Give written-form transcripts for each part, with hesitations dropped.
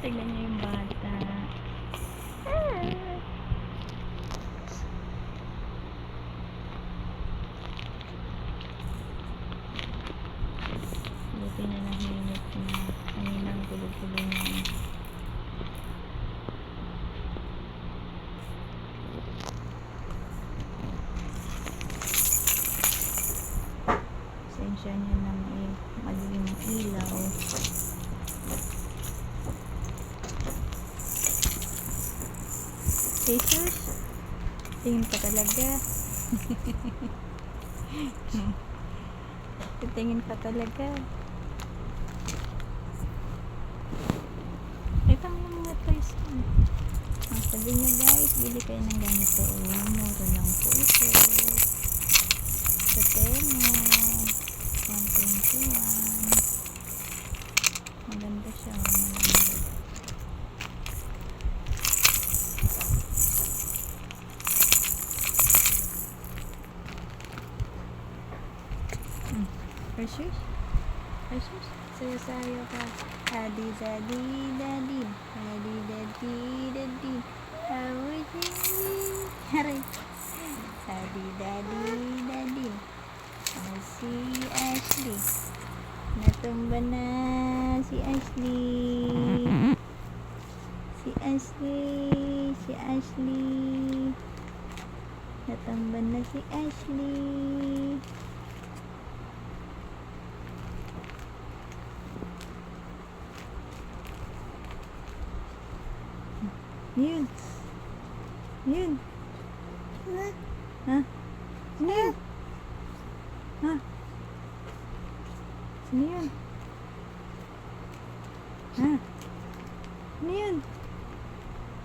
tignan niyo yung bata. Ah. Buti na nahimik na. Kaninang gulo-gulo niya. Pasensya niya na may madilim ang ilaw. Jesus, tingin ka talaga. Tingin ka talaga. Ito mo yung mga toys mo. Sabi niyo guys, bili kayo ng ganito. Mura lang po ito. Sa Temo, 121. Maganda siya. Maganda. Precious? Precious? Sayo-sayo ka. Daddy, daddy, daddy. Daddy, daddy, daddy. How would you be? Haray. Daddy, daddy, daddy. Si Ashley. Natumba na si Ashley. Si Ashley. Si Ashley. Natumba na si Ashley. Yun. Yun. Ha? Yun. Ha? Sino yun? Ha? Sino yun?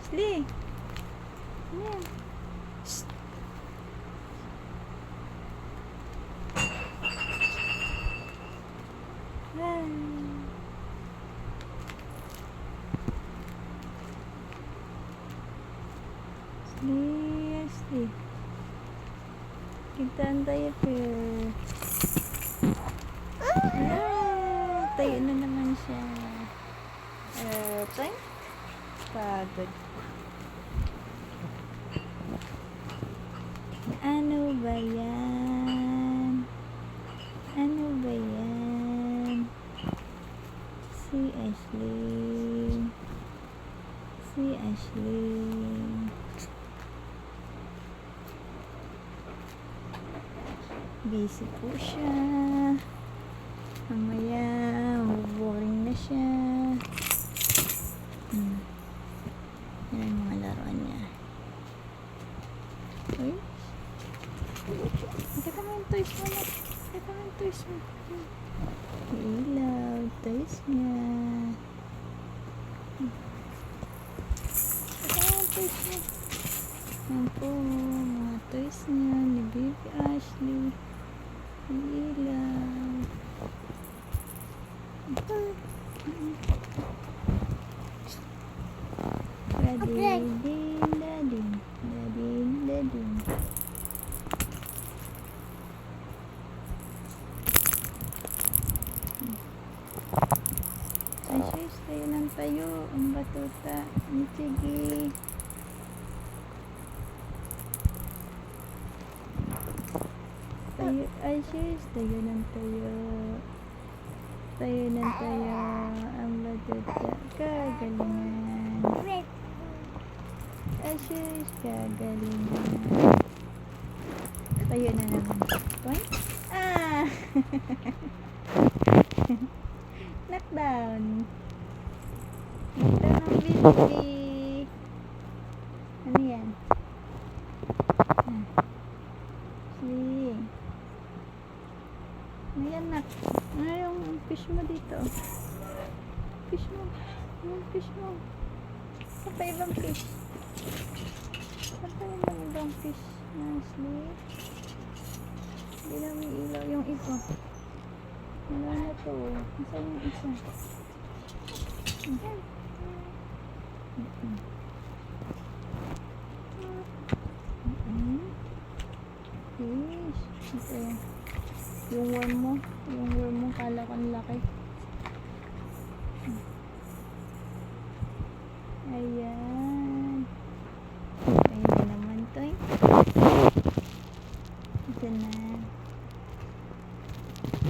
Ashley. Sino yun? Shhh. Hi. Ashley. Kita ang diaper. Tayo na naman siya. Time? Pagod. Ano ba yan? Ano ba yan? Si Ashley. Si Ashley. Busy po siya. Mamaya, boring na siya. Yan ang mga laruan niya. Uy. Nakita mo yung toys mo na. Nakita mo yung toys mo. Ilaw, toys niya. Nakita mo yung toys mo. Yan po, mga toys niya ni Baby Ashley. Ilaw. Daddy. Ay, sis, tayo lang tayo. Ang batuta. Sige. Tayo, ay, sis, tayo lang tayo. Tayo lang tayo. Ang batuta. Kagalingan. Ay, sis, kagalingan. Tayo na naman. Point? Ah! Knockdown. Knockdown ang baby. Ano yan? See. Ano yan, nak? Ano yung fish mo dito? Fish mo. Yung fish mo. Saan pa ibang fish? Saan pa ibang fish? Ashley. Hindi na may ilaw yung iba. Wala na to. Nasaan yung isa? Fish. Ito. Yung worm mo. Yung worm mo. Kala ko ang laki. Ayan. Ayan na naman to eh. Ito na.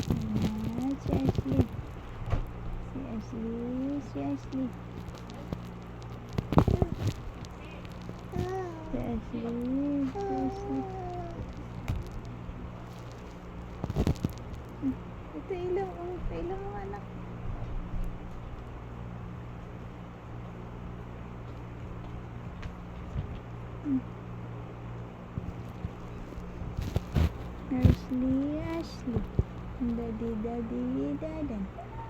Ayan na, si Ashley. Si Ashley. Si Ashley. Si Ashley. Si Ashley. Ito ilaw. Oh, ilaw mo anak. Ashley, Ashley. Daddy, daddy, dadan.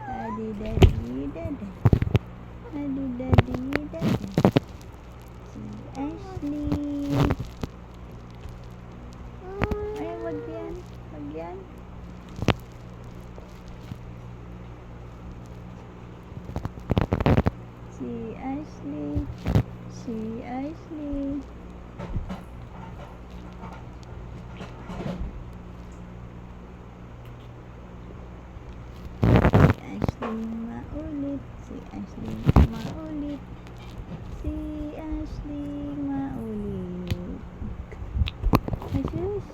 Daddy, daddy, dadan. Daddy, daddy, dadan. Si Ashley. Ay, wag yan. Wag yan. Si Ashley. Si Ashley. Ashley maulit. Si Ashley maulit. Si Ashley maulit. Asus.